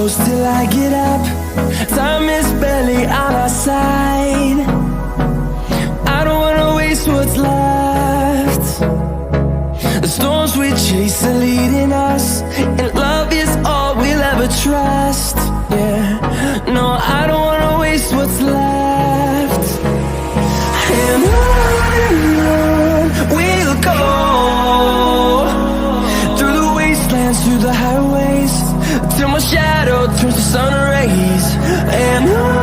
close till I get up. Time is barely on our side. I don't wanna waste what's left. The storms we chase are leading us, and love is all we'll ever trust. Yeah, no, I don't wanna waste what's left. And on we'll go, through the wastelands, through the highways, till my shadow turns to sun rays. And on